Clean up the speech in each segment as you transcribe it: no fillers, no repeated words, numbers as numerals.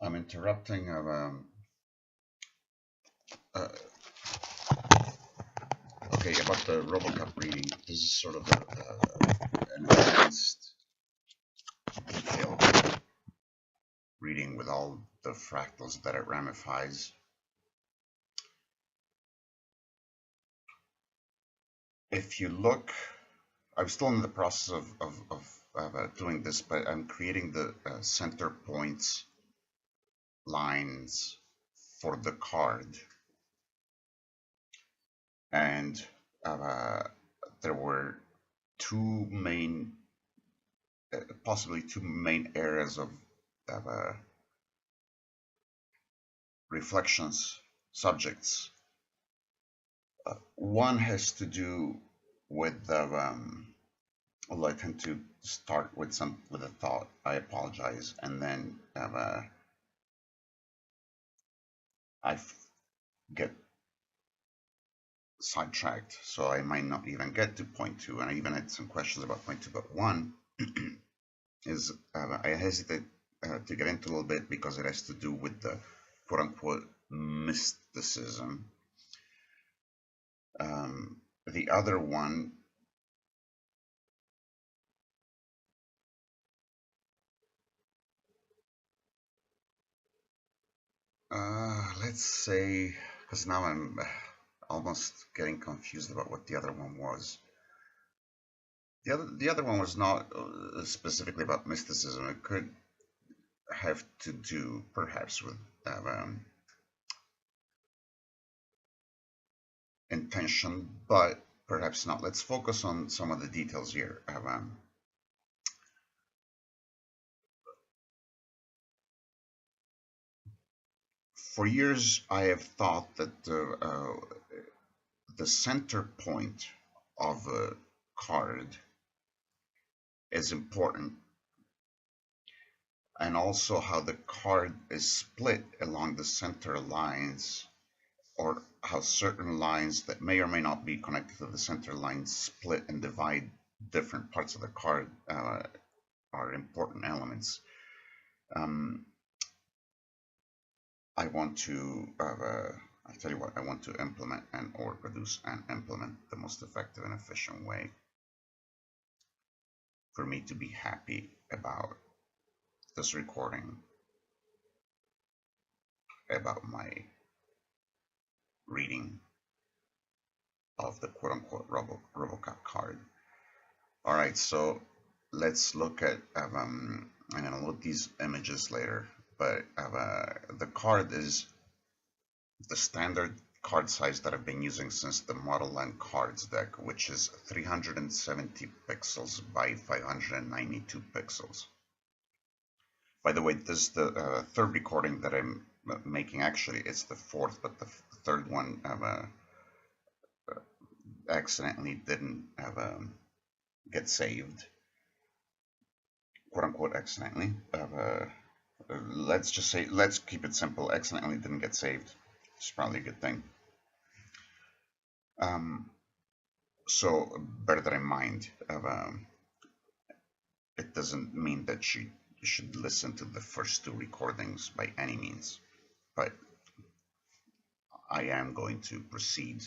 I'm interrupting uh, okay, about the robocop reading. This is sort of an advanced, detailed reading with all the fractals that it ramifies. If you look, I'm still in the process of doing this, but I'm creating the center points lines for the card. And there were two main, possibly two main areas of reflections, subjects. One has to do with the, although I tend to start with a thought, I apologize, and then I get sidetracked, so I might not even get to point two, and I even had some questions about point two, but one is I hesitate to get into a little bit because it has to do with the quote-unquote mysticism. The other one let's say, because now I'm almost getting confused about what the other one was. The other one was not specifically about mysticism. It could have to do perhaps with intention, but perhaps not. Let's focus on some of the details here. For years, I have thought that the center point of a card is important, and also how the card is split along the center lines, or how certain lines that may or may not be connected to the center line split and divide different parts of the card are important elements. I want to I tell you what, I want to implement or produce and implement the most effective and efficient way for me to be happy about this recording, about my reading of the quote-unquote robocop card. All right, so let's look at, I'm gonna load these images later, but the card is the standard card size that I've been using since the Model Line Cards deck, which is 370 pixels by 592 pixels. By the way, this is the third recording that I'm making. Actually, it's the fourth, but the third one accidentally didn't get saved, quote unquote accidentally. Let's just say, let's keep it simple, accidentally didn't get saved. It's probably a good thing. So bear that in mind. It doesn't mean that you should listen to the first two recordings by any means, but I am going to proceed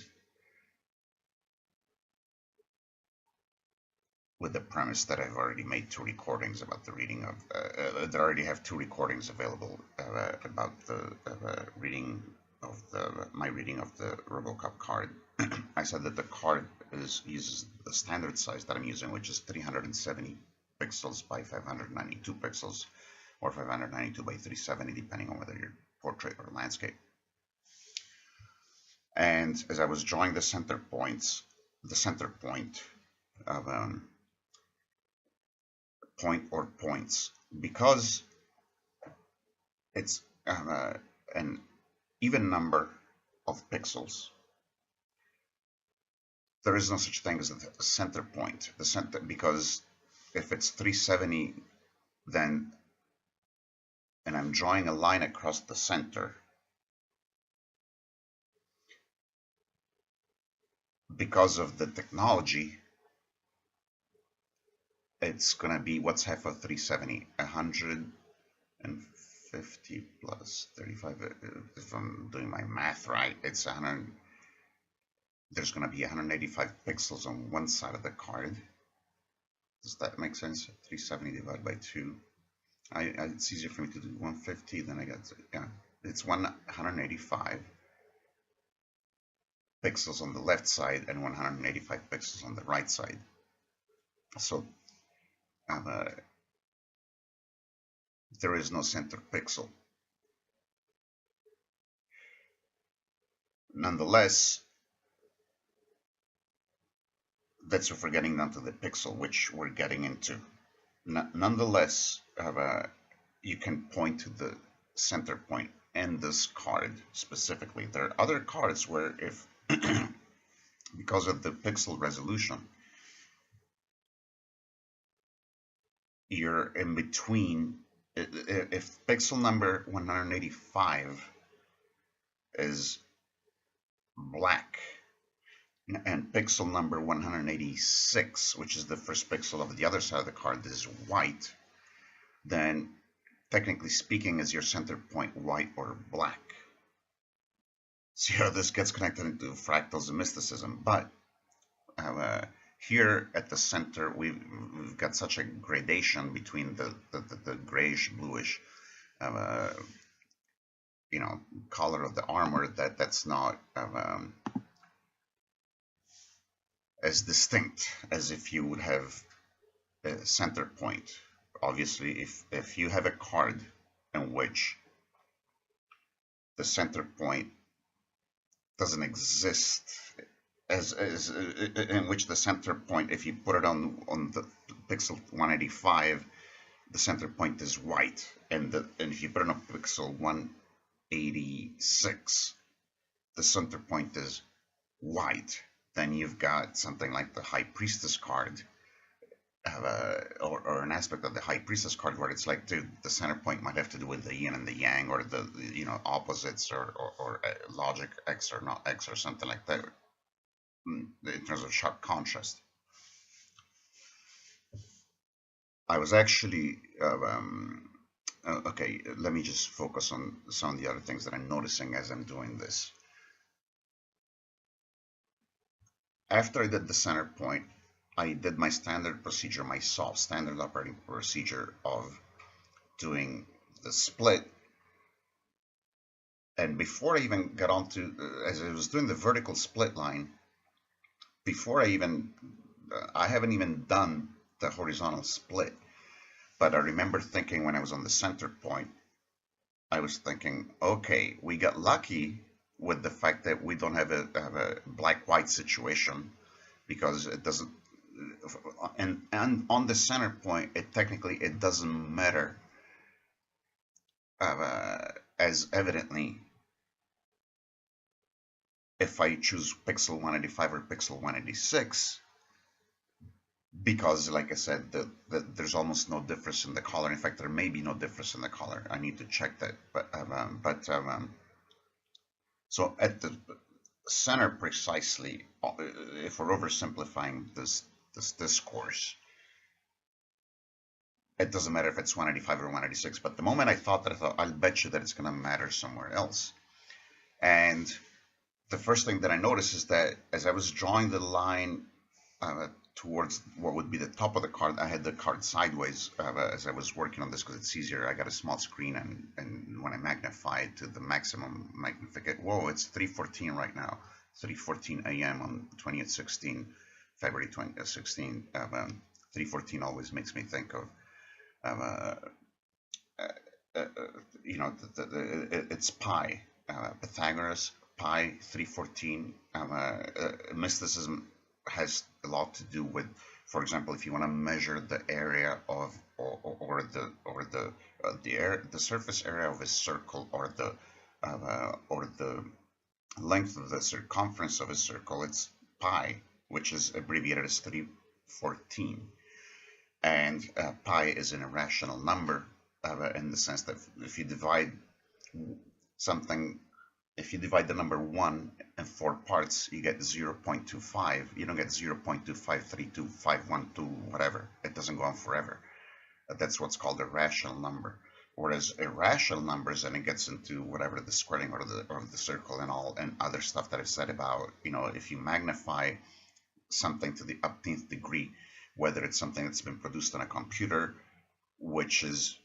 with the premise that I've already made two recordings about the reading of, that I already have two recordings available about the reading of my reading of the robocop card. I said that the card uses the standard size that I'm using, which is 370 pixels by 592 pixels, or 592 by 370, depending on whether you're portrait or landscape. And as I was drawing the center points, the center point of point or points, because it's an even number of pixels, there is no such thing as a center point. The center, because if it's 370, then, and I'm drawing a line across the center, because of the technology, it's going to be, what's half of 370? 150 50 plus 35, if I'm doing my math right, it's 100. There's going to be 185 pixels on one side of the card. Does that make sense? 370 divided by 2. It's easier for me to do 150, then I got, yeah, it's 185 pixels on the left side and 185 pixels on the right side. So there is no center pixel. Nonetheless, that's if we're getting down to the pixel, which we're getting into. Nonetheless, you can point to the center point in this card specifically. There are other cards where if, because of the pixel resolution, you're in between. If pixel number 185 is black and pixel number 186, which is the first pixel of the other side of the card, is white, then technically speaking, is your center point white or black? See how this gets connected into fractals and mysticism. But here at the center, we've got such a gradation between the grayish bluish color of the armor that's not as distinct as if you would have a center point. Obviously, if you have a card in which the center point doesn't exist, as in which the center point, if you put it on the pixel 185, the center point is white, and if you put it on pixel 186, the center point is white. Then you've got something like the High Priestess card, or an aspect of the High Priestess card where it's like, dude, the center point might have to do with the yin and the yang, or the opposites, or logic X or not X, or something like that, in terms of sharp contrast. I was actually okay. Let me just focus on some of the other things that I'm noticing as I'm doing this. After I did the center point, I did my standard procedure, my soft standard operating procedure of doing the split. And before I even got onto, as I was doing the vertical split line, before I haven't even done the horizontal split. But I remember thinking when I was on the center point, I was thinking, okay, we got lucky with the fact that we don't have a black-white situation, because it doesn't, and on the center point, it doesn't matter as evidently if I choose pixel 185 or pixel 186, because, like I said, there's almost no difference in the color. In fact, there may be no difference in the color. I need to check that. So at the center precisely, if we're oversimplifying this discourse, it doesn't matter if it's 185 or 186. But the moment I thought I'll bet you that it's going to matter somewhere else. And the first thing that I noticed is that as I was drawing the line towards what would be the top of the card, I had the card sideways as I was working on this, because it's easier. I got a small screen, and when I magnify it to the maximum magnification, whoa, it's 3:14 right now, 3:14 a.m. on 2016, February 2016. 3:14 always makes me think of it's pi, Pythagoras, pi 3:14. Mysticism has a lot to do with, for example, if you want to measure the area of or the surface area of a circle, or the length of the circumference of a circle, it's pi, which is abbreviated as 3:14. And pi is an irrational number, in the sense that if you divide the number 1 in 4 parts, you get 0.25. You don't get 0.2532512, whatever. It doesn't go on forever. That's what's called a rational number. Whereas irrational numbers, and it gets into whatever the squaring or the circle and all and other stuff that I've said about, if you magnify something to the upteenth degree, whether it's something that's been produced on a computer, which is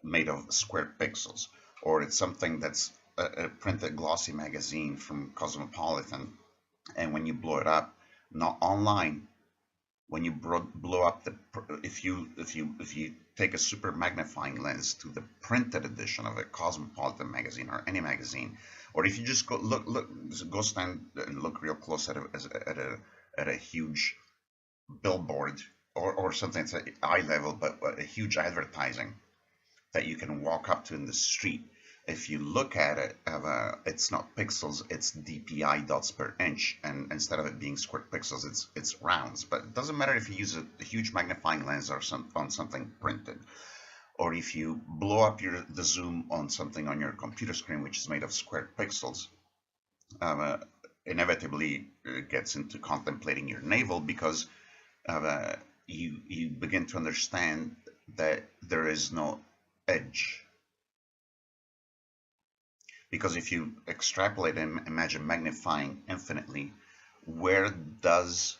made of square pixels, or it's something that's a printed glossy magazine from Cosmopolitan, and when you blow it up, not online, when you blow up if you take a super magnifying lens to the printed edition of a Cosmopolitan magazine or any magazine, or if you just go stand and look real close at a huge billboard, or something that's at eye level, but a huge advertising that you can walk up to in the street. If you look at it, it's not pixels, it's DPI, dots per inch, and instead of it being square pixels, it's rounds. But it doesn't matter if you use a huge magnifying lens or on something printed, or if you blow up the zoom on something on your computer screen, which is made of square pixels. Inevitably, it gets into contemplating your navel, because you begin to understand that there is no edge. Because if you extrapolate and imagine magnifying infinitely, there's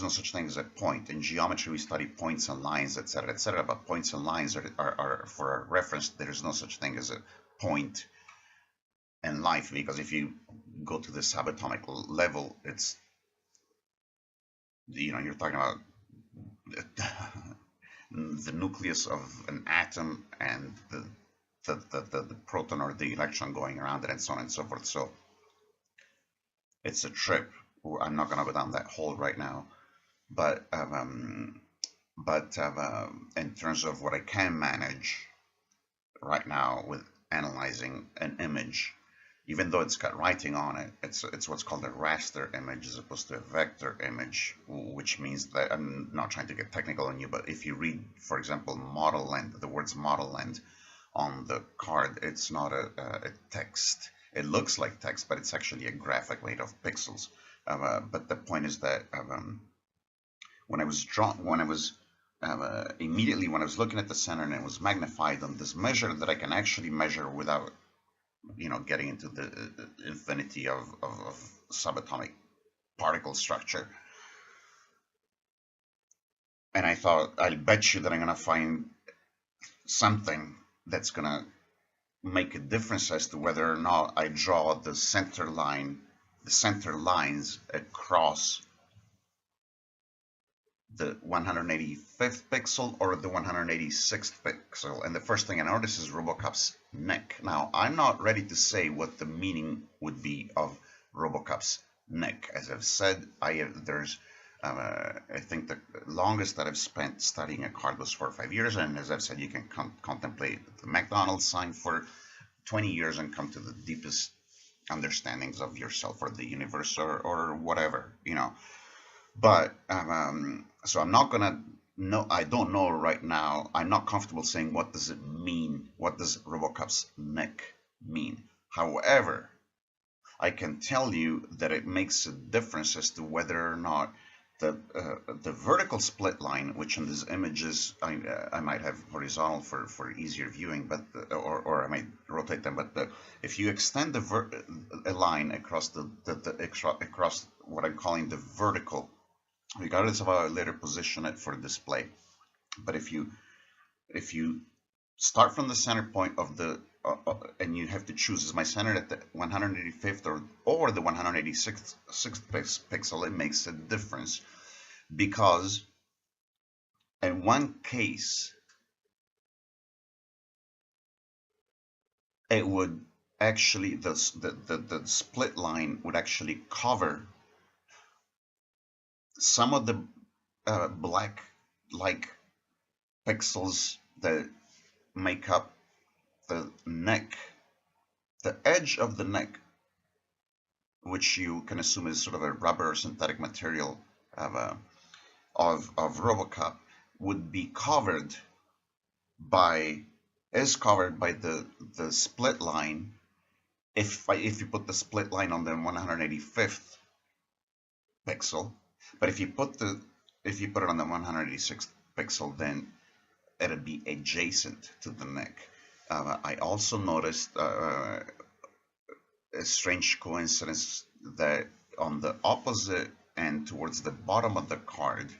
no such thing as a point. In geometry, we study points and lines, etc., but points and lines are for a reference. There's no such thing as a point in life, because if you go to the subatomic level, you're talking about the nucleus of an atom and the proton or the electron going around it, and so on and so forth. So it's a trip. I'm not going to go down that hole right now, but in terms of what I can manage right now with analyzing an image, even though it's got writing on it, it's what's called a raster image as opposed to a vector image, which means that, I'm not trying to get technical on you, but if you read, for example, model length, the words model length on the card, it's not a text. It looks like text, but it's actually a graphic made of pixels. But the point is that immediately when I was looking at the center and it was magnified on this measure that I can actually measure without getting into the infinity of subatomic particle structure. And I thought, I'll bet you that I'm going to find something that's going to make a difference as to whether or not I draw the center lines across the 185th pixel or the 186th pixel. And the first thing I notice is Robocop's neck. Now, I'm not ready to say what the meaning would be of Robocop's neck. As I've said, I think the longest that I've spent studying a card was 4 or 5 years, and as I've said, you can contemplate the McDonald's sign for 20 years and come to the deepest understandings of yourself or the universe or whatever, But so I'm not gonna know. I don't know right now. I'm not comfortable saying what does it mean. What does Robocop's neck mean? However, I can tell you that it makes a difference as to whether or not the vertical split line, which in these images I might have horizontal for easier viewing, but or I might rotate them. But if you extend a line across across what I'm calling the vertical, regardless of how I later position it for display, but if you start from the center point of the and you have to choose, is my center at the 185th or the 186th pixel, it makes a difference, because in one case it would actually, the split line would actually cover some of the black like pixels that make up the neck, the edge of the neck, which you can assume is sort of a rubber or synthetic material of Robocop, would be covered by the split line. If you put the split line on the 185th pixel, but if you put it on the 186th pixel, then it'll be adjacent to the neck. I also noticed a strange coincidence that on the opposite end, towards the bottom of the card,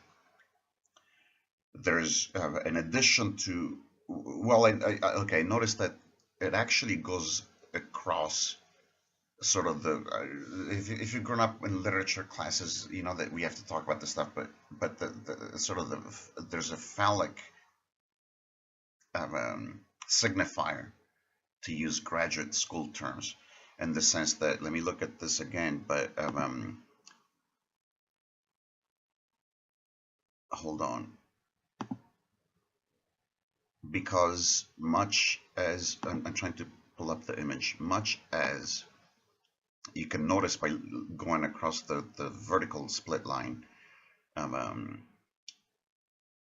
there's in addition to, well, okay, I noticed that it actually goes across sort of the if you've grown up in literature classes, you know that we have to talk about this stuff, but the sort of there's a phallic signifier, to use graduate school terms, in the sense that, let me look at this again, but hold on, because much as I'm trying to pull up the image, much as you can notice by going across the vertical split line,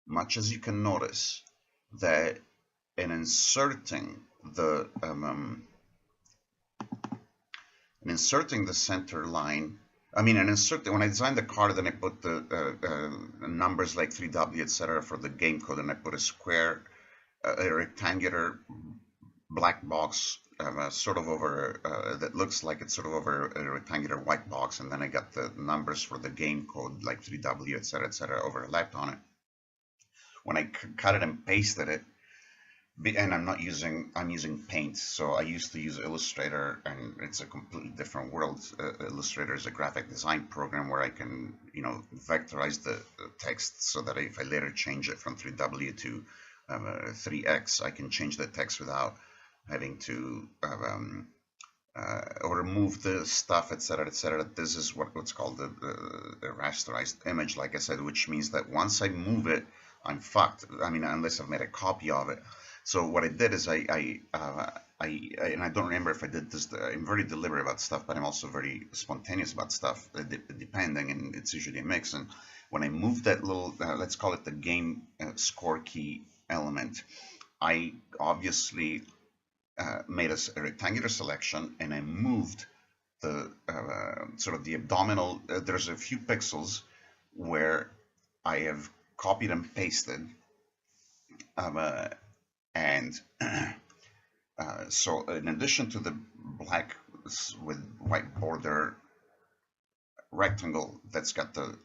much as you can notice that in inserting the center line, I mean, when I designed the card, then I put the numbers like 3W, etc. for the game code, and I put a square, a rectangular black box sort of over that looks like it's sort of over a rectangular white box, and then I got the numbers for the game code like 3W, etc., overlapped on it. When I cut it and pasted it, and I'm using Paint. So I used to use Illustrator, and it's a completely different world. Illustrator is a graphic design program where I can, you know, vectorize the text so that if I later change it from 3W to 3X, I can change the text without having to or remove the stuff, etc., etc. This is what's called the rasterized image, like I said, which means that once I move it, I'm fucked. I mean, unless I've made a copy of it. So what I did is and I don't remember if I did this. I'm very deliberate about stuff, but I'm also very spontaneous about stuff, depending, and it's usually a mix. And when I moved that little, let's call it the game score key element, I obviously made a rectangular selection, and I moved the sort of the abdominal. There's a few pixels where I have copied and pasted. And so in addition to the black with white border rectangle that's got the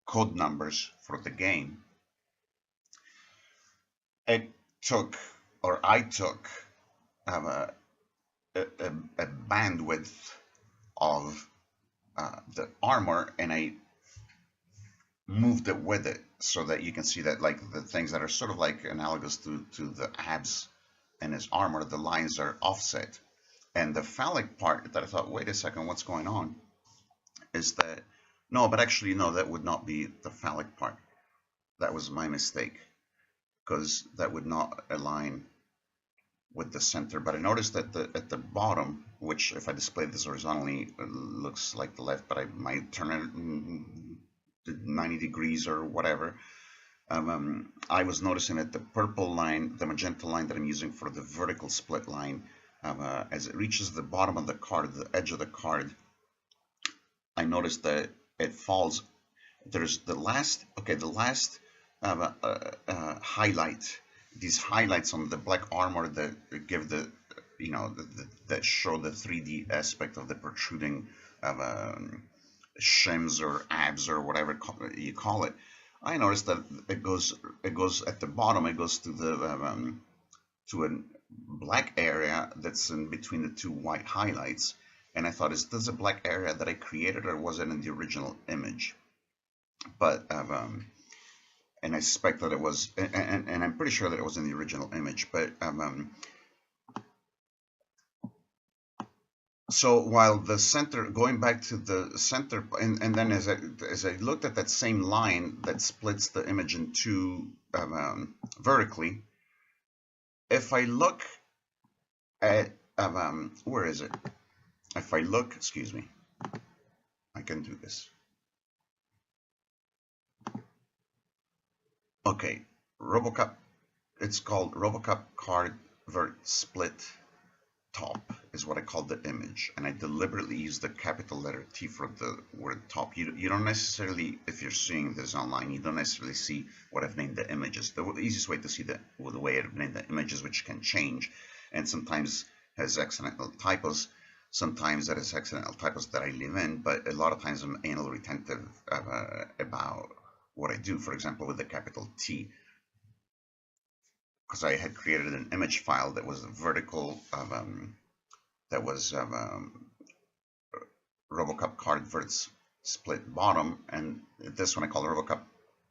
code numbers for the game, I took a bandwidth of the armor, and I moved it with it, so that you can see that, like, the things that are sort of like analogous to the abs and his armor, the lines are offset. And the phallic part that I thought, wait a second, what's going on, is that, no, but actually, no, that would not be the phallic part. That was my mistake, because that would not align with the center. But I noticed that at the bottom, which if I display this horizontally, it looks like the left, but I might turn it 90 degrees or whatever. I was noticing that the purple line, the magenta line that I'm using for the vertical split line, as it reaches the bottom of the card, the edge of the card, I noticed that it falls. There's the last highlight. These highlights on the black armor that give the, you know, that show the 3D aspect of the protruding shims or abs or whatever you call it. I noticed that it goes at the bottom. It goes to the to a black area that's in between the two white highlights, and I thought, is this a black area that I created, or was it in the original image? But and I suspect that it was, and I'm pretty sure that it was in the original image. But so while the center, going back to the center, and then as I looked at that same line that splits the image in two vertically, if I look at where is it? If I look, excuse me, I can do this. Okay, robocop. It's called robocop card vert split top is what I call the image, and I deliberately use the capital letter T for the word top. You don't necessarily, if you're seeing this online, you don't necessarily see what I've named the images. The easiest way to see the way I've named the images, which can change, and sometimes has accidental typos, sometimes that is accidental typos that I leave in, but a lot of times I'm anal retentive about what I do. For example, with the capital T, because I had created an image file that was vertical that was robocop card vert split bottom, and this one I call robocop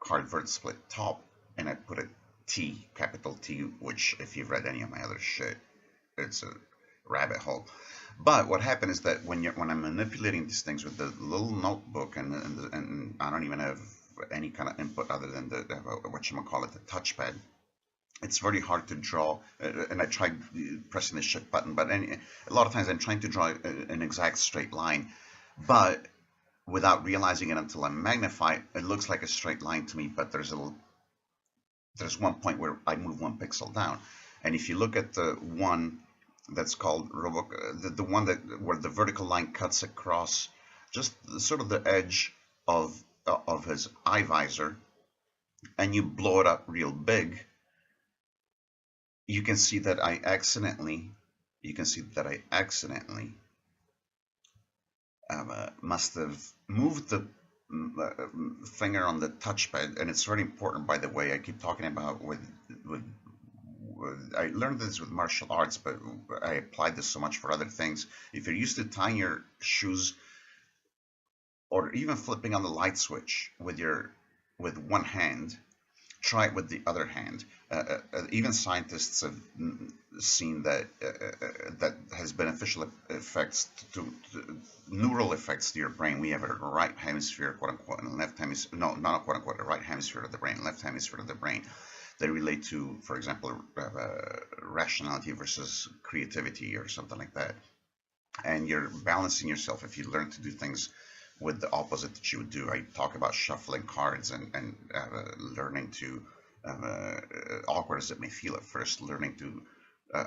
card vert split top, and I put a T, capital T, which if you've read any of my other shit, it's a rabbit hole. But what happened is that when I'm manipulating these things with the little notebook, and I don't even have any kind of input other than the whatchamacallit, the touchpad, it's very hard to draw, and I tried pressing the shift button, but a lot of times I'm trying to draw an exact straight line, but without realizing it until I magnify it, it looks like a straight line to me, but there's one point where I move one pixel down. And if you look at the one that's called the one where the vertical line cuts across just sort of the edge of his eye visor, and you blow it up real big, you can see that I accidentally must have moved the finger on the touchpad. And it's very important, by the way. I keep talking about with I learned this with martial arts, but I applied this so much for other things. If you're used to tying your shoes or even flipping on the light switch with one hand, try it with the other hand. Even scientists have seen that that has beneficial effects to neural effects to your brain. We have a right hemisphere, quote unquote, and a left hemisphere. No, not quote unquote, a right hemisphere of the brain, left hemisphere of the brain. They relate to, for example, rationality versus creativity or something like that. And you're balancing yourself if you learn to do things with the opposite that you would do. I talk about shuffling cards and learning to, awkward as it may feel at first, learning to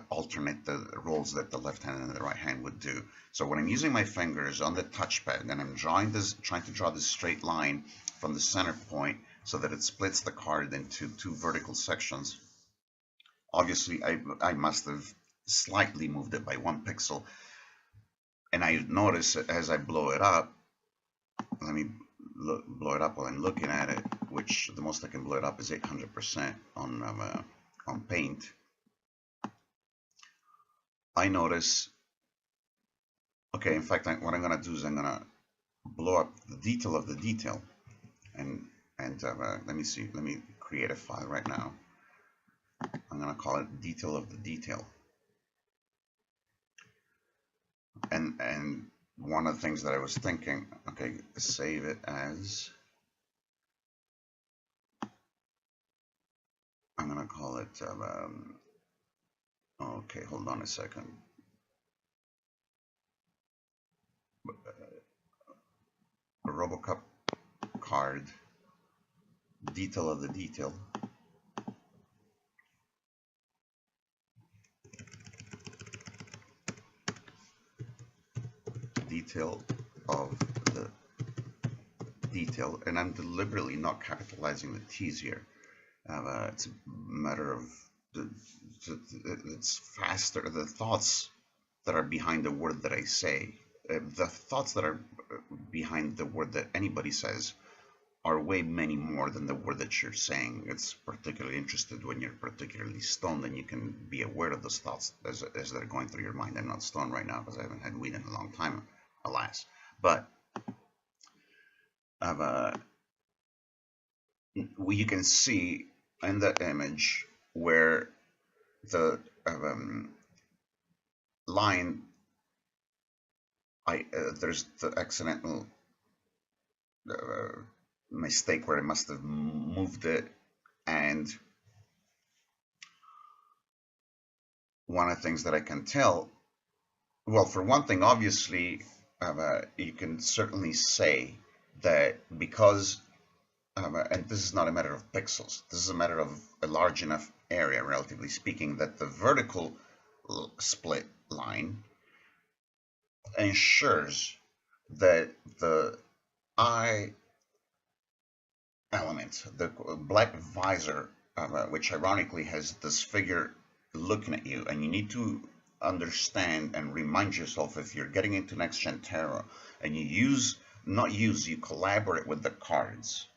alternate the roles that the left hand and the right hand would do. So when I'm using my fingers on the touchpad and I'm trying to draw this straight line from the center point so that it splits the card into two vertical sections, obviously I must have slightly moved it by 1 pixel. And I notice as I blow it up, let me blow it up while I'm looking at it, which the most I can blow it up is 800% on Paint. I notice, okay, in fact, what I'm gonna do is I'm gonna blow up the detail of the detail, and let me see, let me create a file right now. I'm gonna call it detail of the detail, and one of the things that I was thinking, okay, save it as, I'm gonna call it, okay, hold on a second. A robocop card, detail of the detail. Detail of the detail, and I'm deliberately not capitalizing the T's here. It's a matter of it's faster. The thoughts that are behind the word that I say, the thoughts that are behind the word that anybody says, are way many more than the word that you're saying. It's particularly interested when you're particularly stoned, and you can be aware of those thoughts as they're going through your mind. I'm not stoned right now because I haven't had weed in a long time, alas. But you can see in the image where the line, there's the accidental mistake where I must have moved it, and one of the things that I can tell, well, for one thing, obviously, you can certainly say that because, and this is not a matter of pixels, this is a matter of a large enough area, relatively speaking, that the vertical split line ensures that the eye element, the black visor, which ironically has this figure looking at you, and you need to understand and remind yourself, if you're getting into next gen tarot and you you collaborate with the cards.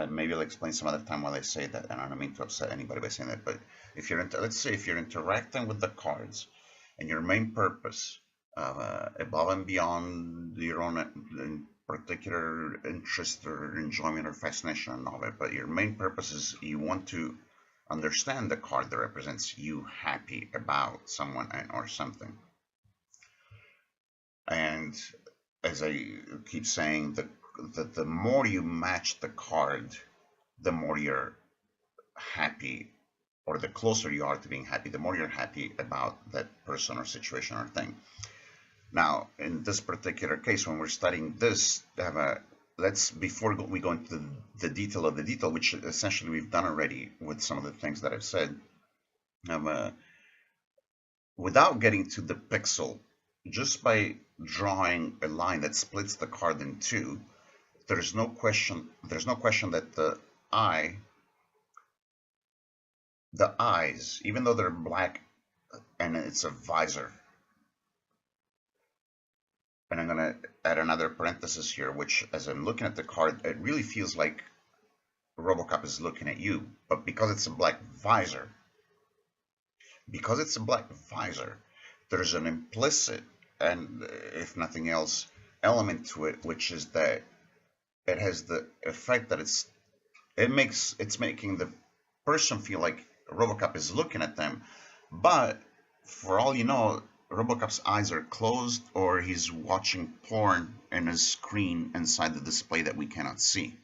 Maybe I'll explain some other time while I say that, and I don't mean to upset anybody by saying that, but if you're let's say if you're interacting with the cards and your main purpose, above and beyond your own particular interest or enjoyment or fascination of it, but your main purpose is you want to understand the card that represents you happy about someone or something. And as I keep saying, the more you match the card, the more you're happy, or the closer you are to being happy, the more you're happy about that person or situation or thing. Now, in this particular case, when we're studying this, let's, before we go into the detail of the detail, which essentially we've done already with some of the things that I've said, without getting to the pixel, just by drawing a line that splits the card in two, there's no question that the eyes, even though they're black and it's a visor, and I'm going to add another parenthesis here, which, as I'm looking at the card, it really feels like RoboCop is looking at you, but because it's a black visor, there's an implicit, and if nothing else, element to it, which is that it has the effect that it's making the person feel like RoboCop is looking at them, but for all you know, RoboCop's eyes are closed, or he's watching porn in a screen inside the display that we cannot see,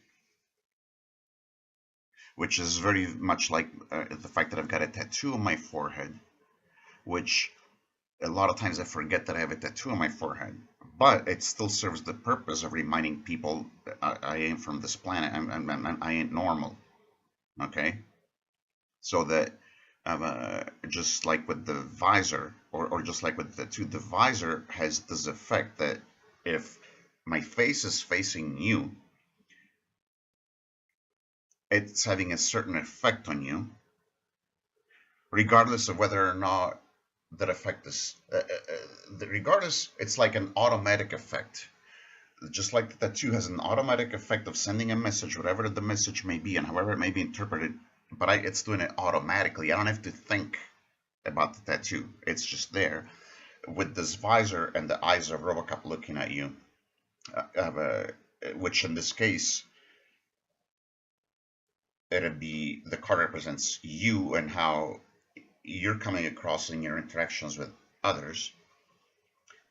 which is very much like the fact that I've got a tattoo on my forehead, which a lot of times I forget that I have a tattoo on my forehead, but it still serves the purpose of reminding people that I ain't from this planet, I ain't normal, okay? So that just like with the visor, or just like with the tattoo, the visor has this effect that if my face is facing you, it's having a certain effect on you, regardless of whether or not that effect is, regardless, it's like an automatic effect. Just like the tattoo has an automatic effect of sending a message, whatever the message may be and however it may be interpreted, but it's doing it automatically. I don't have to think about the tattoo. It's just there. With this visor and the eyes of RoboCop looking at you, which in this case, it'd be, the card represents you and how you're coming across in your interactions with others.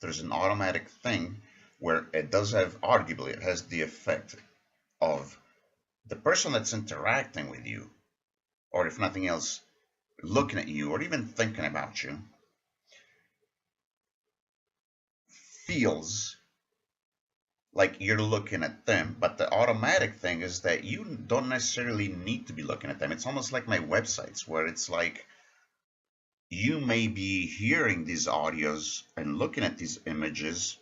There's an automatic thing where it does have, arguably, it has the effect of the person that's interacting with you, or if nothing else, looking at you, or even thinking about you, feels like you're looking at them. But the automatic thing is that you don't necessarily need to be looking at them. It's almost like my websites, where it's like you may be hearing these audios and looking at these images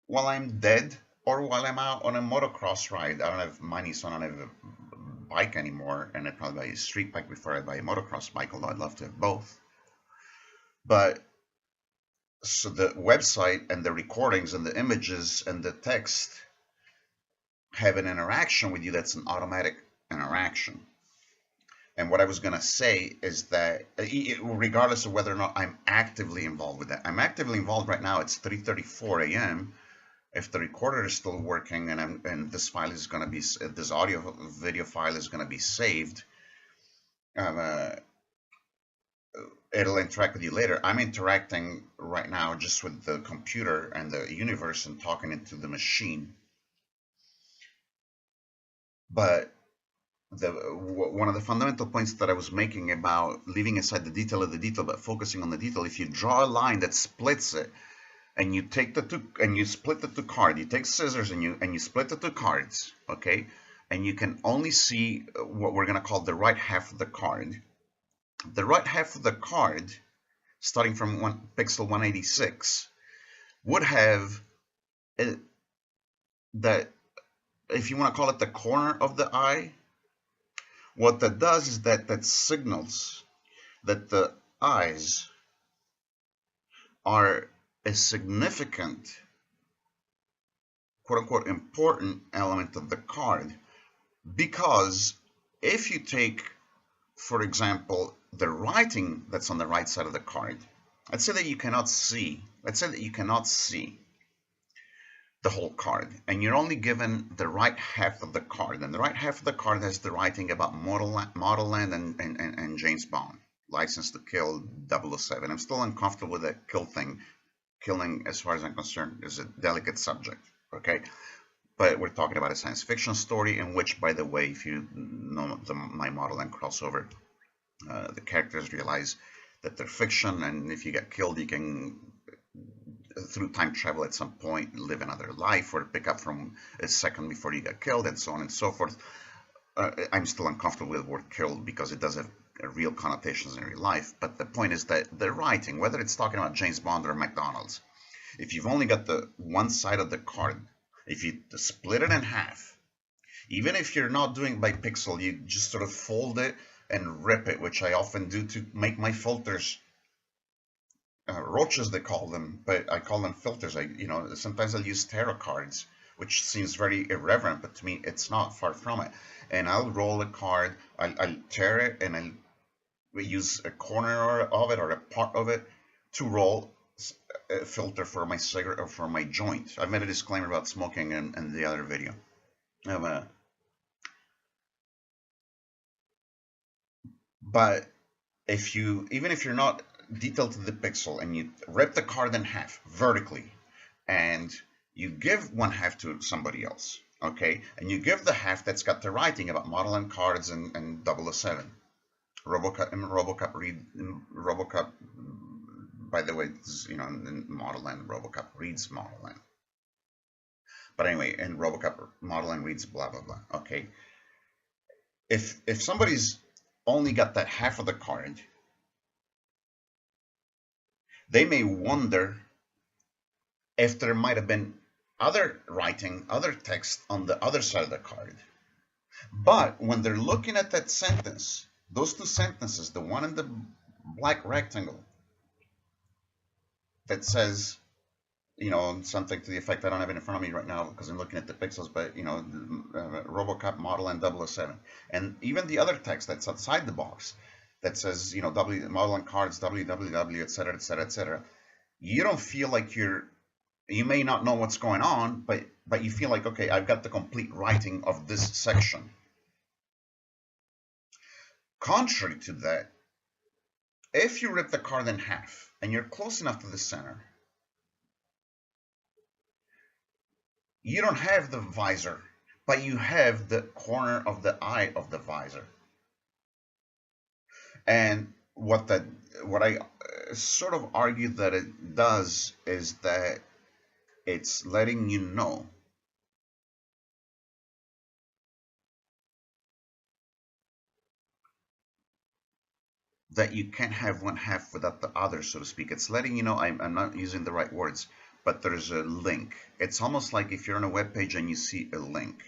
while I'm dead, or while I'm out on a motocross ride. I don't have money, so I don't have a bike anymore, and I'd probably buy a street bike before I buy a motocross bike, although I'd love to have both. But so the website and the recordings and the images and the text have an interaction with you that's an automatic interaction. And what I was going to say is that regardless of whether or not I'm actively involved with that, I'm actively involved right now. It's 3:34 a.m. If the recorder is still working and this file is going to be, this audio video file is going to be saved, it'll interact with you later. I'm interacting right now just with the computer and the universe and talking into the machine. But one of the fundamental points that I was making about leaving aside the detail of the detail but focusing on the detail, if you draw a line that splits it, and you take the two and you split the two cards, you take scissors and you split the two cards, okay, and you can only see what we're going to call the right half of the card, The right half of the card, starting from pixel 186, would have that, if you want to call it the corner of the eye. What that does is that signals that the eyes are a significant, quote unquote, important element of the card, because if you take, for example, the writing that's on the right side of the card, let's say that you cannot see the whole card, and you're only given the right half of the card, and the right half of the card has the writing about Model Land and James Bond, License to Kill, 007. I'm still uncomfortable with that kill thing. Killing, as far as I'm concerned, is a delicate subject, okay? But we're talking about a science fiction story in which, by the way, if you know my Model Land crossover, the characters realize that they're fiction, and if you get killed, you can, through time travel at some point, live another life or pick up from a second before you get killed, and so on and so forth. I'm still uncomfortable with the word killed because it does have real connotations in real life, but the point is that the writing, whether it's talking about James Bond or McDonald's, if you've only got the one side of the card, if you split it in half, even if you're not doing it by pixel, you just sort of fold it and rip it, which I often do to make my filters, roaches they call them, but I call them filters. Sometimes I'll use tarot cards, which seems very irreverent, but to me it's not, far from it. And I'll roll a card, I'll tear it, and I'll use a corner of it or a part of it to roll a filter for my cigarette or for my joint. I've made a disclaimer about smoking in the other video. But even if you're not detailed to the pixel, and you rip the card in half vertically, and you give one half to somebody else, okay, and you give the half that's got the writing about Model N cards and 007, RoboCop, by the way, in Model N, RoboCop reads Model N. But anyway, in RoboCop, Model N reads blah blah blah. Okay, if somebody's only got that half of the card, they may wonder if there might have been other writing, other text on the other side of the card. But when they're looking at that sentence, those two sentences, the one in the black rectangle that says, something to the effect, I don't have it in front of me right now because I'm looking at the pixels, but, RoboCop Model N 007. And even the other text that's outside the box that says, Model N cards, www, etc., etc., etc. You don't feel like you may not know what's going on, but you feel like, okay, I've got the complete writing of this section. Contrary to that, if you rip the card in half and you're close enough to the center, you don't have the visor, but you have the corner of the eye of the visor. And what I sort of argue that it does is that it's letting you know that you can't have one half without the other, so to speak. It's letting you know, I'm not using the right words, but there's a link. It's almost like if you're on a web page and you see a link.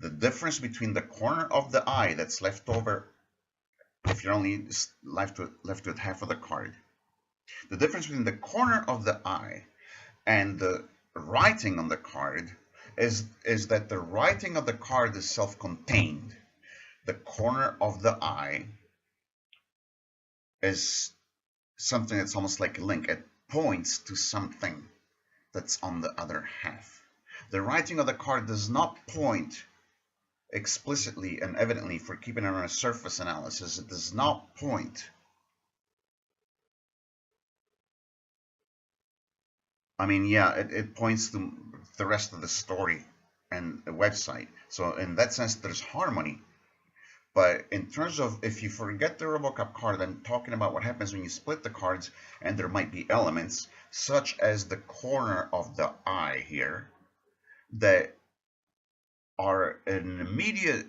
The difference between the corner of the eye that's left over, if you're only left with half of the card, the difference between the corner of the eye and the writing on the card is that the writing of the card is self-contained. The corner of the eye is something that's almost like a link. It points to something that's on the other half. The writing of the card does not point explicitly and evidently, for keeping it on a surface analysis, it does not point. I mean, yeah, it points to the rest of the story and the website. So in that sense, there's harmony. But in terms of, if you forget the RoboCop card, I'm talking about what happens when you split the cards, and there might be elements, such as the corner of the eye here, that are an immediate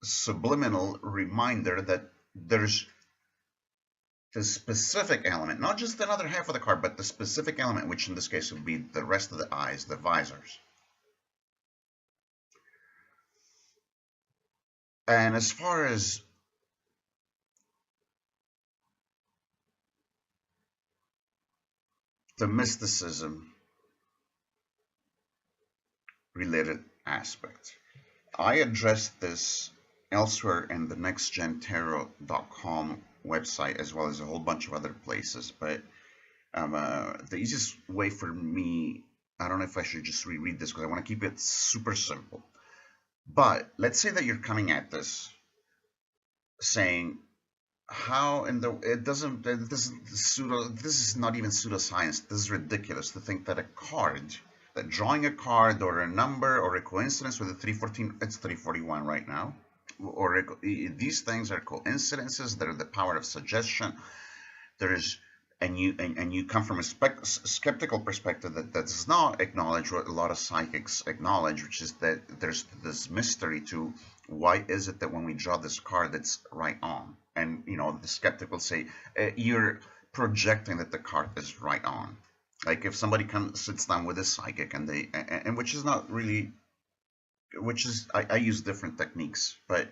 subliminal reminder that there's the specific element, not just another half of the card, but the specific element, which in this case would be the rest of the eyes, the visors. And as far as the mysticism related aspect, I addressed this elsewhere in the nextgentarot.com website, as well as a whole bunch of other places, but the easiest way for me, I don't know if I should just reread this because I want to keep it super simple. But let's say that you're coming at this saying, how in the this is not even pseudoscience. This is ridiculous to think that that drawing a card or a number or a coincidence with a 314, it's 341 right now, or these things are coincidences. They're the power of suggestion. There's and you come from a skeptical perspective that does not acknowledge what a lot of psychics acknowledge, which is that there's this mystery to why is it that when we draw this card that's right on, and the skeptic will say you're projecting that the card is right on. Like if somebody sits down with a psychic and which is not really, which is I use different techniques, but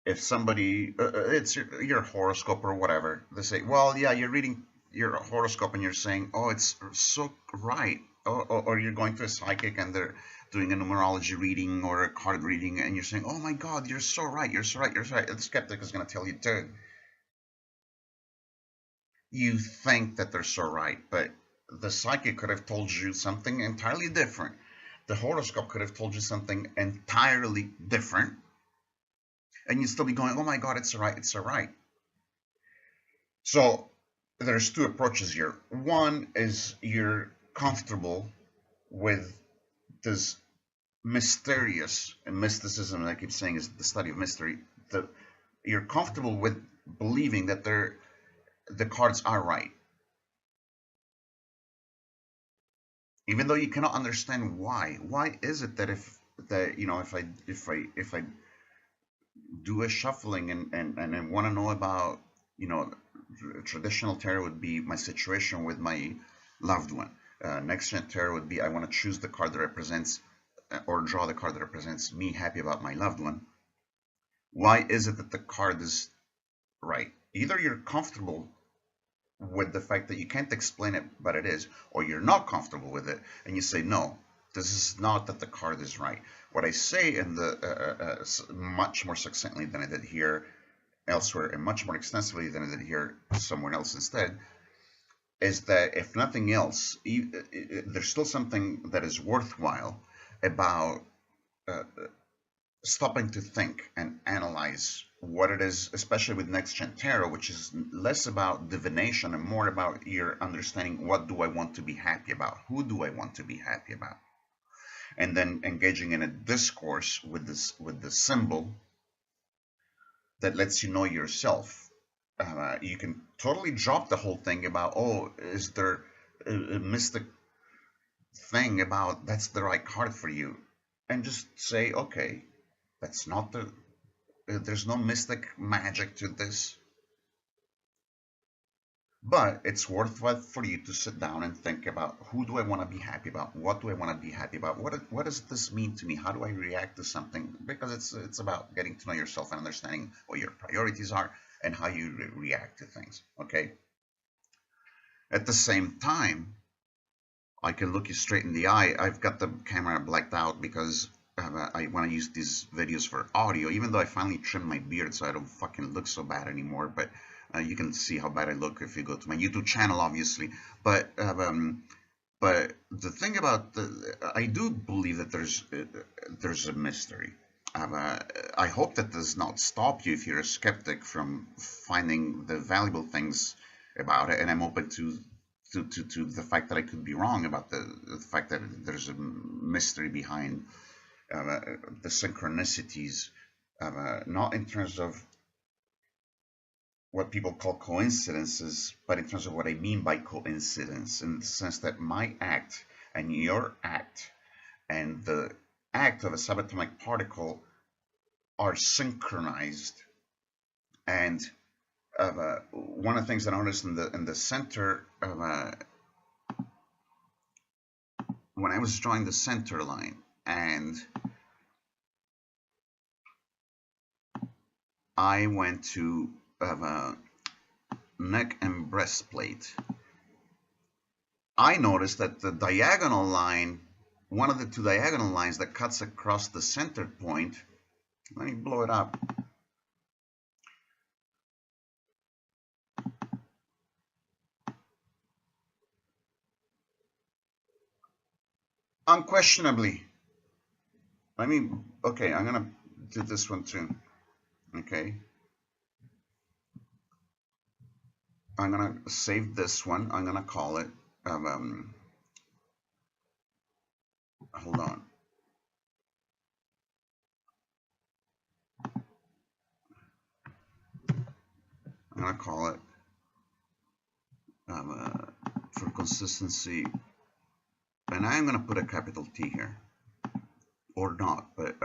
if somebody it's your horoscope or whatever, they say, well, yeah, you're reading your horoscope and you're saying, oh, it's so right, or you're going to a psychic and they're doing a numerology reading or a card reading and you're saying, oh my god, you're so right, you're so right, you're so right. The skeptic is going to tell you, dude, you think that they're so right, but the psychic could have told you something entirely different. The horoscope could have told you something entirely different, and you'd still be going, oh my god, it's right, it's right. So there's two approaches here. One is you're comfortable with this mysterious, and mysticism, I keep saying, is the study of mystery. You're comfortable with believing that the cards are right, even though you cannot understand why. Why is it that if I do a shuffling and I want to know about, traditional tarot would be my situation with my loved one. Next gen tarot would be I want to choose the card that represents or draw the card that represents me happy about my loved one. Why is it that the card is right? Either you're comfortable with the fact that you can't explain it, but it is, or you're not comfortable with it and you say, no, this is not that the card is right. What I say in the much more succinctly than I did here elsewhere, and much more extensively than I did here somewhere else instead, is that if nothing else, there's still something that is worthwhile about stopping to think and analyze what it is, especially with next gen tarot, which is less about divination and more about your understanding, what do I want to be happy about, who do I want to be happy about, and then engaging in a discourse with the symbol that lets you know yourself. You can totally drop the whole thing about, oh, is there a mystic thing about that's the right card for you, and just say, okay, that's not there's no mystic magic to this, but it's worthwhile for you to sit down and think about, who do I want to be happy about, what do I want to be happy about, what does this mean to me, how do I react to something, because it's about getting to know yourself and understanding what your priorities are and how you react to things. Okay, at the same time, I can look you straight in the eye. I've got the camera blacked out because I want to use these videos for audio, even though I finally trimmed my beard so I don't fucking look so bad anymore. But you can see how bad I look if you go to my YouTube channel, obviously. But the thing about I do believe that there's a mystery. I hope that does not stop you if you're a skeptic from finding the valuable things about it, and I'm open to the fact that I could be wrong about the fact that there's a mystery behind the synchronicities, not in terms of what people call coincidences, but in terms of what I mean by coincidence, in the sense that my act and your act and the act of a subatomic particle are synchronized, and one of the things that I noticed in the center when I was drawing the center line, and I went to neck and breastplate, I noticed that the diagonal line, one of the two diagonal lines that cuts across the center point, let me blow it up. Unquestionably, okay, I'm gonna do this one too. Okay, I'm gonna save this one. I'm gonna call it, hold on. I'm gonna call it, for consistency, and I'm gonna put a capital T here, or not, but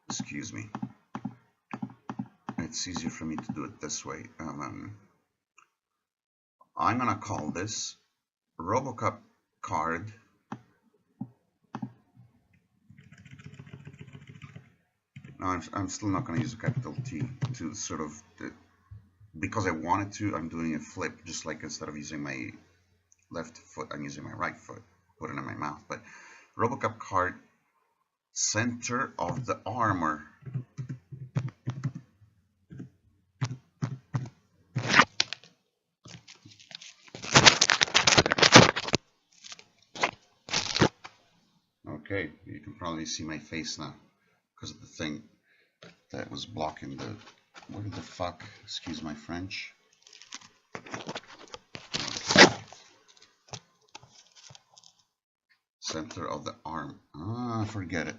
excuse me. It's easier for me to do it this way. I'm gonna call this robocop card no, I'm still not going to use a capital T to sort of, because I wanted to, I'm doing a flip, just like instead of using my left foot, I'm using my right foot, put it in my mouth. But robocop card, center of the armor. Okay, you can probably see my face now because of the thing that was blocking the, what the fuck, excuse my French. Center of the arm, forget it.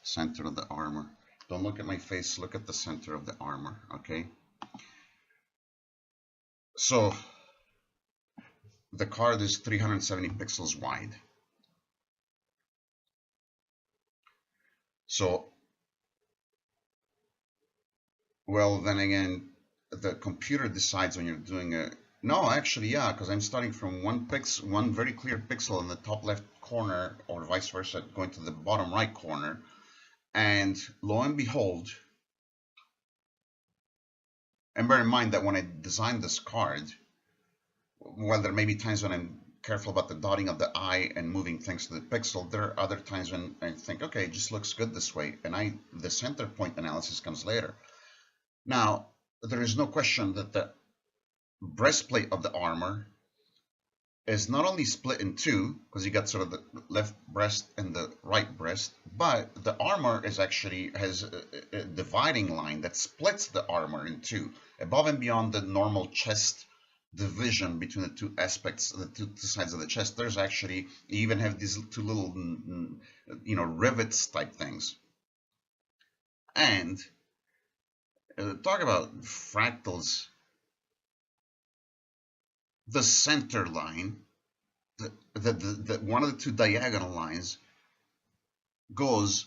Center of the armor. Don't look at my face, look at the center of the armor, okay? So the card is 370 pixels wide. So, well, then again, the computer decides when you're doing a, no, actually, yeah, because I'm starting from one very clear pixel in the top left corner, or vice versa, going to the bottom right corner, and lo and behold, and bear in mind that when I designed this card, while there may be times when I'm careful about the dotting of the I and moving things to the pixel, there are other times when I think, okay, it just looks good this way, and the center point analysis comes later. Now, there is no question that the breastplate of the armor is not only split in two, because you got sort of the left breast and the right breast, but the armor is actually has a dividing line that splits the armor in two, above and beyond the normal chest division between the two aspects, the two sides of the chest. There's actually, you even have these two little, rivets type things. And talk about fractals. The center line, the one of the two diagonal lines goes,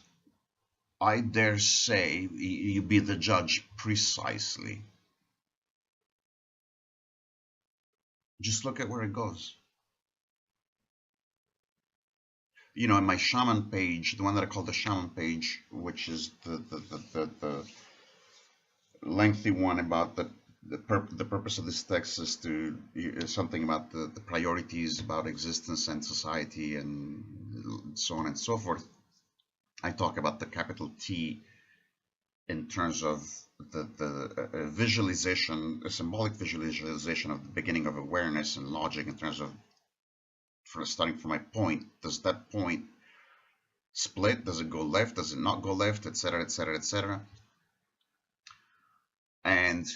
I dare say, you be the judge, precisely. Just look at where it goes. You know, in my shaman page, the one that I call the shaman page, which is the lengthy one about the purpose of this text is to something about the priorities about existence and society and so on and so forth. I talk about the capital T in terms of the visualization, a symbolic visualization of the beginning of awareness and logic in terms of, starting from my point, does that point split? Does it go left? Does it not go left? Etc., etc., etc. And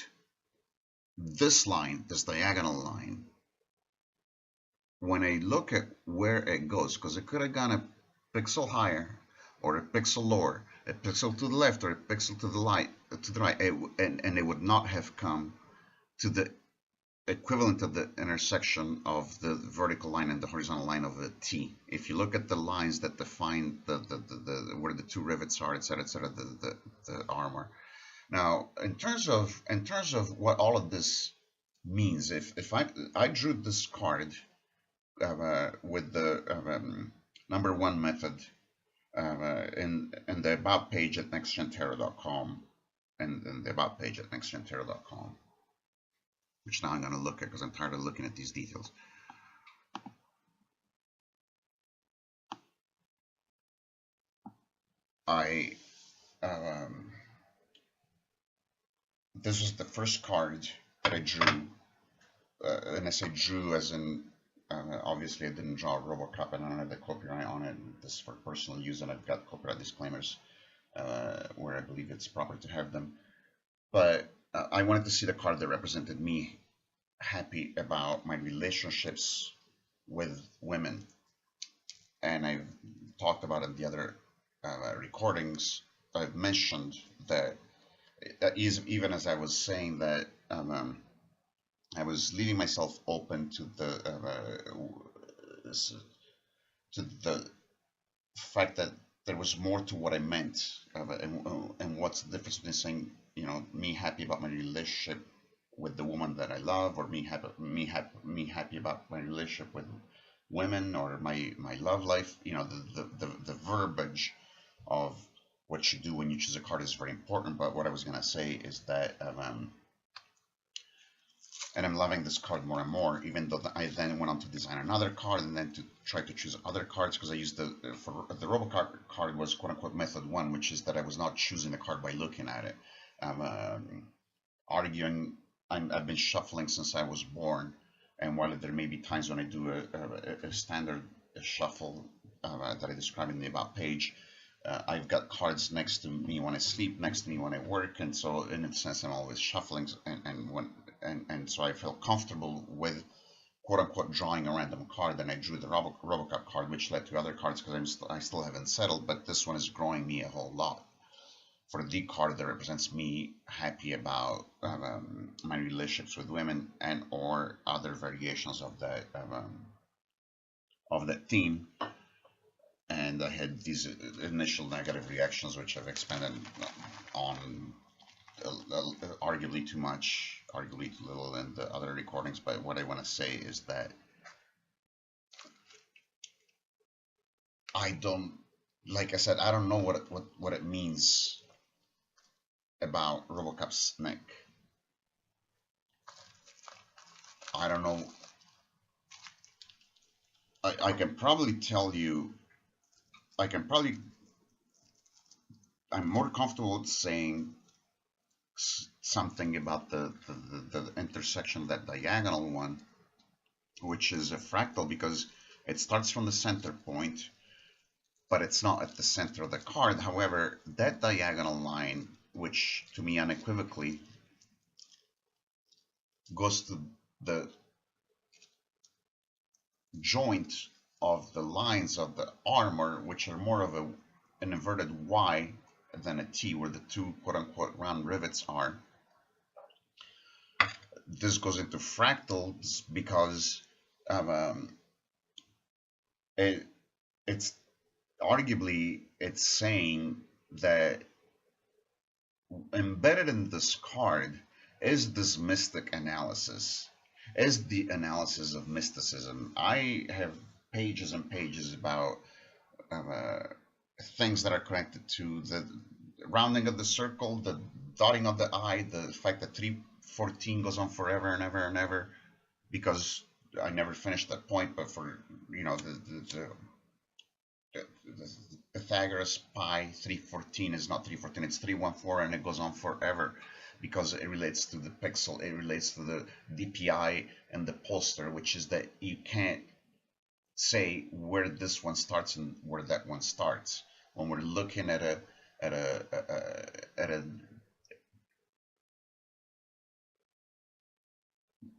this line, this diagonal line, when I look at where it goes, because it could have gone a pixel higher or a pixel lower, a pixel to the left or a pixel to the right, and it would not have come to the equivalent of the intersection of the vertical line and the horizontal line of the T. If you look at the lines that define where the two rivets are, etc., etc., the armor, Now, in terms of what all of this means, if I drew this card with the number one method in the about page at nextgentarot.com and in the about page at nextgentarot.com, which now I'm going to look at because I'm tired of looking at these details. I this was the first card that I drew, and I say drew as in obviously I didn't draw a robocop and I don't have the copyright on it. This is for personal use, and I've got copyright disclaimers where I believe it's proper to have them. But I wanted to see the card that represented me happy about my relationships with women, and I've talked about in the other recordings. I've mentioned that even as I was saying that I was leaving myself open to the fact that there was more to what I meant, and what's the difference between saying, you know, me happy about my relationship with the woman that I love, or me happy about my relationship with women, or my love life. You know, the verbiage of what you do when you choose a card is very important. But what I was gonna say is that and I'm loving this card more and more, even though I then went on to design another card and then to try to choose other cards, because I used for the robocop card was quote unquote method one, which is that I was not choosing the card by looking at it. Arguing, I've been shuffling since I was born, and while there may be times when I do a standard shuffle that I describe in the about page, I've got cards next to me when I sleep, next to me when I work, and so in a sense I'm always shuffling, and so I feel comfortable with quote unquote drawing a random card. Then I drew the robocop card, which led to other cards because I still haven't settled, but this one is growing me a whole lot. For the card that represents me happy about my relationships with women, and or other variations of that theme. And I had these initial negative reactions, which I've expanded on arguably too much, arguably too little in the other recordings. But what I want to say is that I don't, like I said, I don't know what it means about Robocop's neck. I don't know. I can probably tell you. I'm more comfortable with saying something about the intersection of that diagonal one, which is a fractal, because it starts from the center point, but it's not at the center of the card. However, that diagonal line, which to me unequivocally goes to the joint of the lines of the armor, which are more of an inverted Y than a T, where the two quote-unquote round rivets are. This goes into fractals because it's arguably it's saying that embedded in this card is this mystic analysis, is the analysis of mysticism. I have pages and pages about things that are connected to the rounding of the circle, the dotting of the I, the fact that 314 goes on forever and ever and ever, because I never finished that point. But for, you know, the Pythagoras pi 314 is not 314, it's 314, and it goes on forever because it relates to the pixel, it relates to the DPI and the poster, which is that you can't say where this one starts and where that one starts. When we're looking at a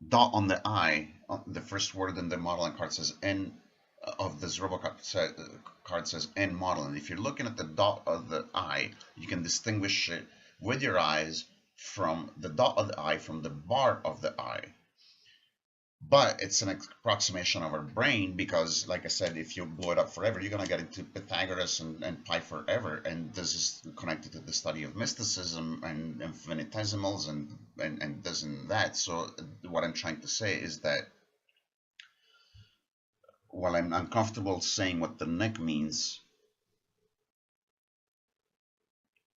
dot on the I, the first word in the modeling card says N of this robocop card says N model, and if you're looking at the dot of the I, you can distinguish it with your eyes from the dot of the I from the bar of the I. But it's an approximation of our brain, because, like I said, if you blow it up forever, you're going to get into Pythagoras and pi forever, and this is connected to the study of mysticism and infinitesimals and this and that. So what I'm trying to say is that while I'm uncomfortable saying what the neck means,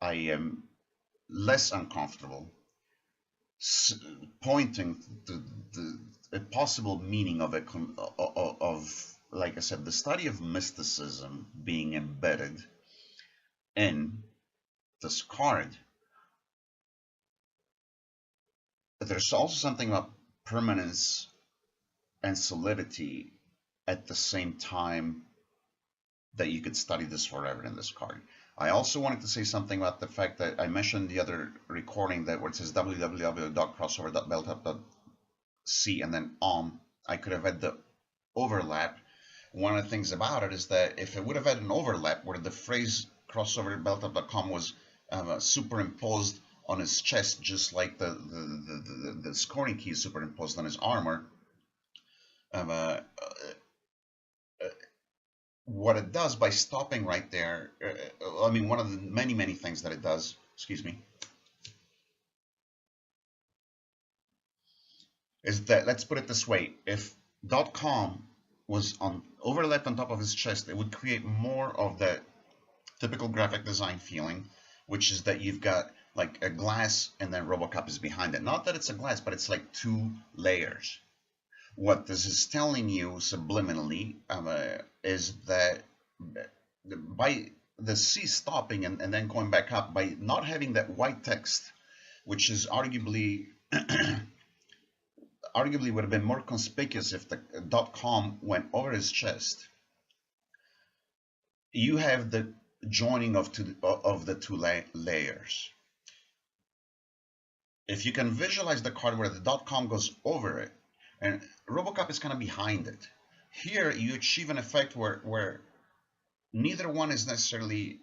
I am less uncomfortable pointing to a possible meaning of like I said, the study of mysticism being embedded in this card. There's also something about permanence and solidity at the same time that you could study this forever in this card. I also wanted to say something about the fact that I mentioned the other recording that where it says www.crossover.beltup.c and then I could have had the overlap. One of the things about it is that if it would have had an overlap where the phrase crossover.beltup.com was superimposed on his chest, just like the scoring key is superimposed on his armor, what it does by stopping right there, I mean, one of the many things that it does, excuse me, is that, let's put it this way, if .com was overlapped on top of his chest, it would create more of that typical graphic design feeling, which is that you've got like a glass and then RoboCop is behind it. Not that it's a glass, but it's like two layers. What this is telling you subliminally is that by the C stopping and then going back up, by not having that white text, which is arguably arguably would have been more conspicuous if the .com went over his chest, you have the joining of the two layers. If you can visualize the card where the .com goes over it and RoboCop is kind of behind it, here you achieve an effect where neither one is necessarily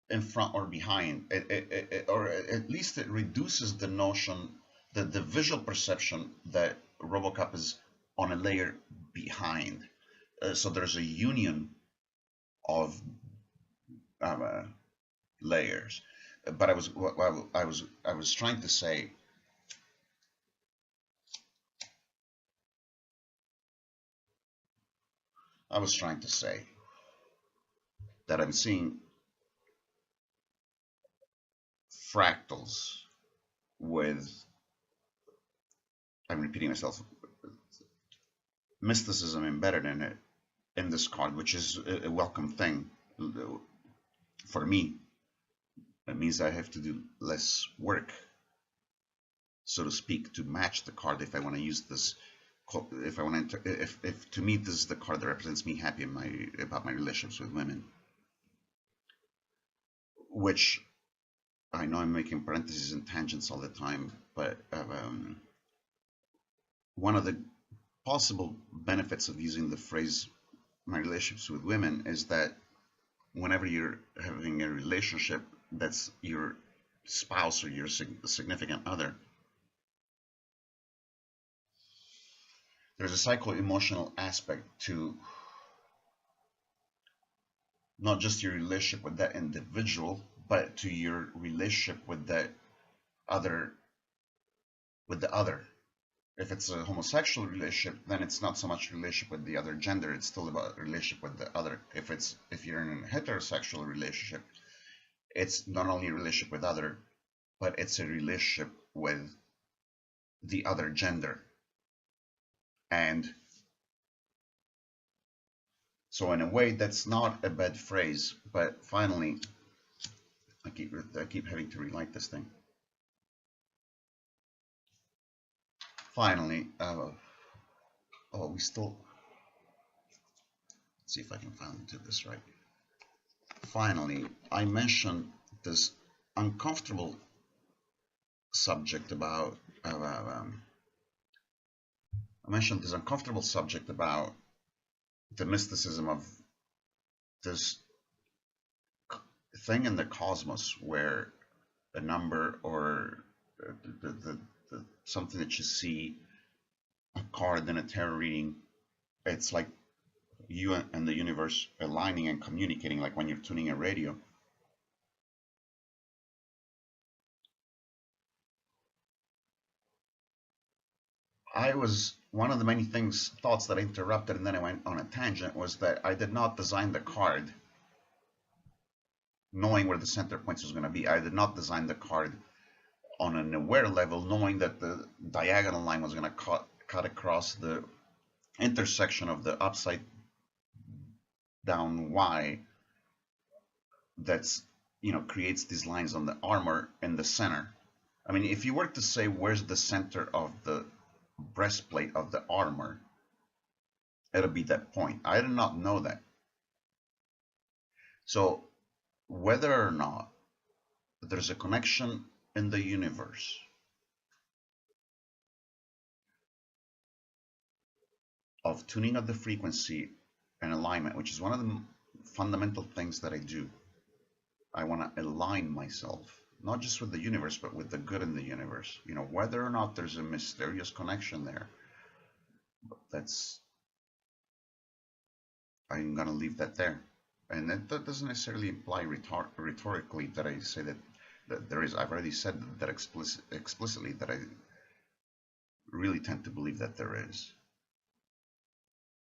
in front or behind, or at least it reduces the notion, the visual perception that RoboCop is on a layer behind. So there's a union of layers. But I was trying to say, that I'm seeing fractals with, I'm repeating myself, mysticism embedded in it, in this card, which is a welcome thing for me. It means I have to do less work, so to speak, to match the card if I want to use this. If I want to, if to me this is the card that represents me happy about my relationships with women, which I know I'm making parentheses and tangents all the time, but one of the possible benefits of using the phrase my relationships with women is that whenever you're having a relationship that's your spouse or your significant other, there's a psycho-emotional aspect to not just your relationship with that individual, but to your relationship with that other, with the other. If it's a homosexual relationship, then it's not so much a relationship with the other gender, it's still about a relationship with the other. If you're in a heterosexual relationship, it's not only a relationship with other, but it's a relationship with the other gender. And so in a way, that's not a bad phrase, but finally, I keep having to relight this thing. Finally, we still, let's see if I can finally do this right. Finally, I mentioned this uncomfortable subject about, I mentioned this uncomfortable subject about the mysticism of this thing in the cosmos where a number or something that you see, a card in a tarot reading, it's like you and the universe aligning and communicating, like when you're tuning a radio. I was one of the many thoughts that I interrupted and then I went on a tangent was that I did not design the card knowing where the center points was going to be. I did not design the card on an aware level knowing that the diagonal line was going to cut across the intersection of the upside down Y that's, creates these lines on the armor in the center. I mean, if you were to say where's the center of the breastplate of the armor, it'll be that point. I did not know that. So whether or not there's a connection in the universe of tuning of the frequency and alignment, which is one of the fundamental things that I do. I want to align myself, not just with the universe, but with the good in the universe. Whether or not there's a mysterious connection there, I'm going to leave that there. And that doesn't necessarily imply rhetorically that I say that there is. I've already said that explicitly that I really tend to believe that there is.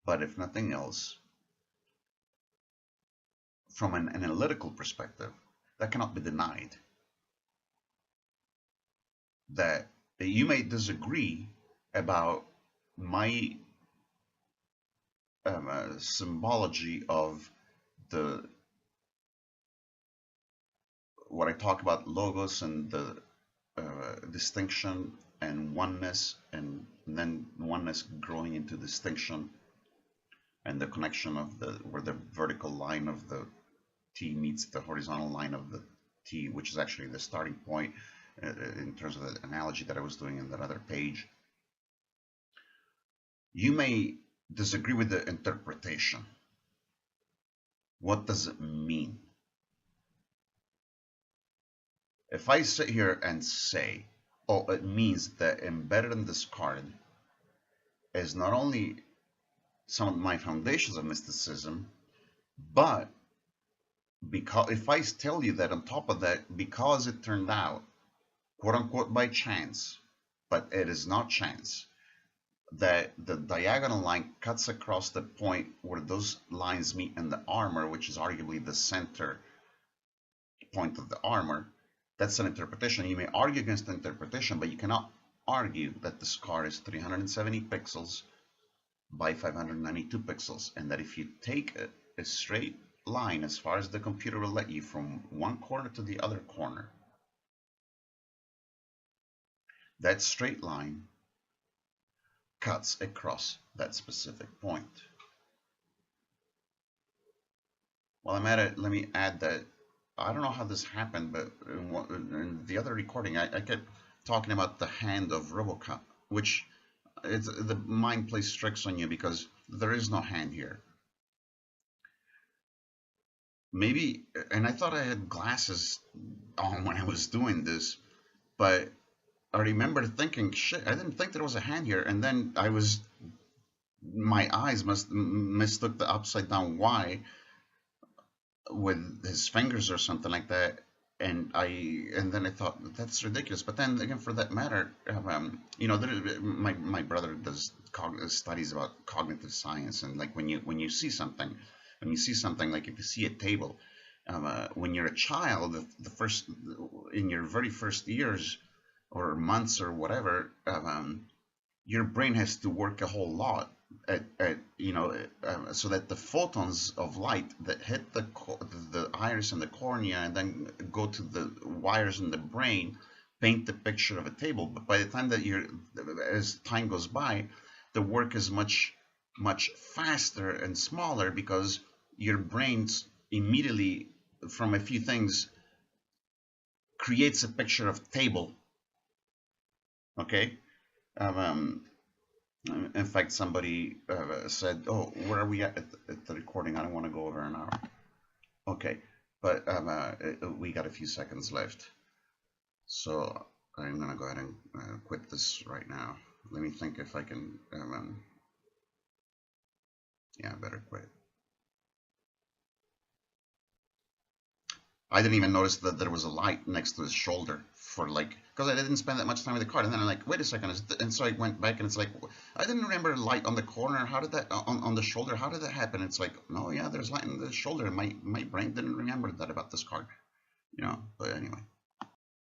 But if nothing else, from an analytical perspective, that cannot be denied. That you may disagree about my symbology of what I talk about logos and the distinction and oneness, and then oneness growing into distinction, and the connection of where the vertical line of the T meets the horizontal line of the T, which is actually the starting point in terms of the analogy that I was doing in that other page. You may disagree with the interpretation. What does it mean? If I sit here and say, oh, it means that embedded in this card is not only some of my foundations of mysticism, but because if I tell you that on top of that, because it turned out, quote unquote, by chance, but it is not chance, that the diagonal line cuts across the point where those lines meet in the armor, which is arguably the center point of the armor, that's an interpretation. You may argue against the interpretation, but you cannot argue that this card is 370 pixels by 592 pixels, and that if you take a straight line as far as the computer will let you from one corner to the other corner, that straight line cuts across that specific point. While I'm at it, let me add that I don't know how this happened, but in the other recording, I kept talking about the hand of robocop, which the mind plays tricks on you because there is no hand here. Maybe, and I thought I had glasses on when I was doing this, but I remember thinking, shit, I didn't think there was a hand here, and then my eyes mistook the upside down Y with his fingers or something like that, and then I thought that's ridiculous. But then again, for that matter, my brother does studies about cognitive science, and like when you see something, like if you see a table, when you're a child, in your very first years or months or whatever, your brain has to work a whole lot so that the photons of light that hit the iris and the cornea and then go to the wires in the brain paint the picture of a table. But by the time that as time goes by, the work is much faster and smaller because your brain's immediately from a few things creates a picture of table. Okay. In fact, somebody said, oh, where are we at the recording? I don't want to go over an hour. Okay, but we got a few seconds left. So I'm going to go ahead and quit this right now. Let me think if I can. Yeah, I better quit. I didn't even notice that there was a light next to his shoulder for like, because I didn't spend that much time with the card. And then I'm like, wait a second. And so I went back and it's like, I didn't remember a light on the corner. How did that, on the shoulder? How did that happen? It's like, no, yeah, there's light on the shoulder. My brain didn't remember that about this card, you know, but anyway.